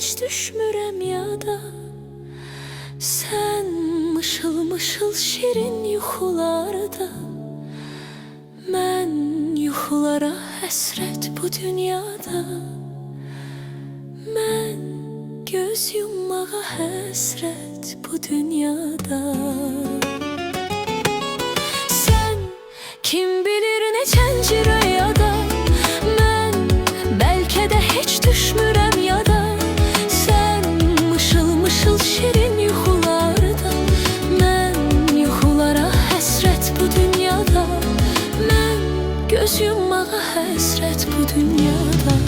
heç düşmürəm yada. Sən mışıl mışıl şirin yuxularda, mən yuxulara həsrət bu dünyada. Mən göz yummağa həsrət bu dünyada. Sən kim bilir neçənci rüyada, mən bəlkə də heç düşmürəm yada. Sən mışıl mışıl şirin yuxularda, mən yuxulara həsrət bu dünyada. Mən göz yummağa həsrət bu dünyada.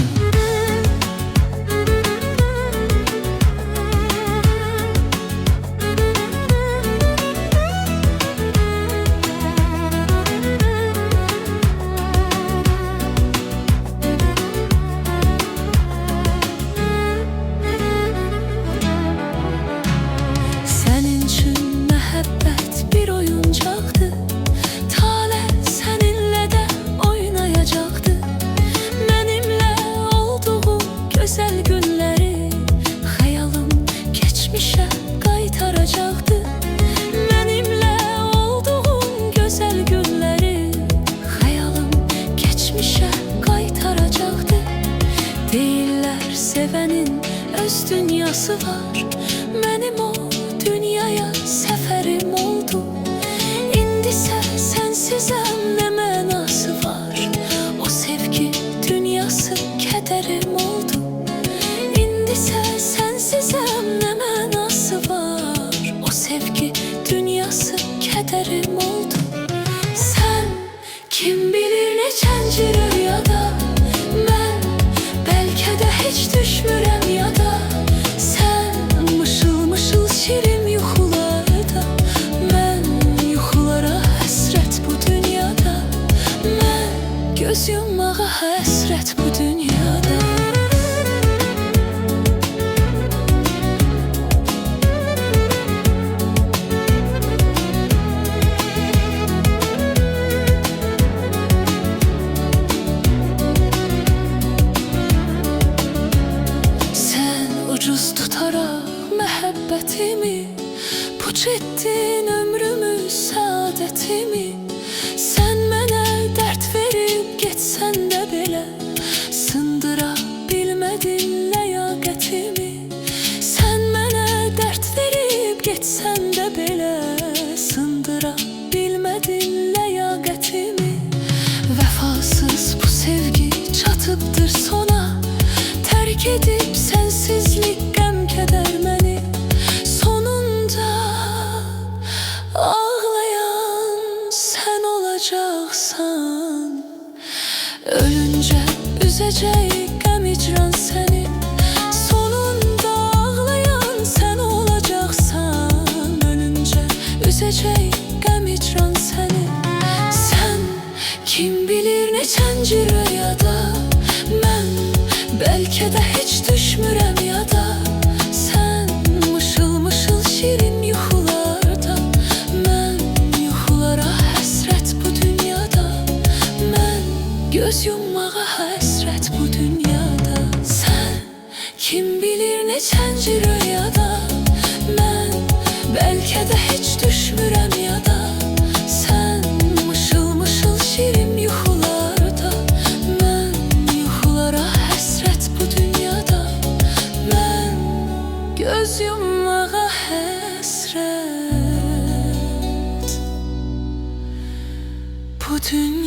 Sevenin öz dünyası var, mənim o dünyaya səfərim oldu. İndisə sənsizəm nə mənası var, o sevgi dünyası kədərim oldu. İndisə sənsizəm nə mənası var, o sevgi dünyası kədərim oldu. Sən kim bilir neçənci rüyada, mən bəlkə də heç düşmürəm yada. Sən mışıl mışıl şirin yuxularda, mən yuxulara həsrət bu dünyada. Mən göz yummağa həsrət bu dünyada. Ucuz tutaraq məhəbbətimi, bu çetdin ömrümü, saadətimi. Sən mənə dərd verib getsən də belə, sındıra bilmədin ləyaqətimi. Sən mənə dərd verib getsən də belə, sındıra bilmədin ləyaqətimi. Vəfasız bu sevgi çatıbdır sona, tərk edib sənsizlik qəm-kədər məni. Sonunda ağlayan sən olacaqsan, ölüncə üzəcək qəm-icran səni. Sonunda ağlayan sən olacaqsan, ölüncə üzəcək qəm-icran səni. Sən kim bilir neçənci rüyada, mən bəlkə də heç düşmürəm yada. Sən mışıl mışıl şirin yuxularda, mən yuxulara həsrət bu dünyada. Mən göz yummağa həsrət bu dünyada. Sən kim bilir neçənci rüyada, mən bəlkə də heç düşmürəm yada. Sən mışıl mışıl şirin yuxularda, mən yuxulara həsrət bu dünyada. Mən göz yummağa həsrət bu dünyada.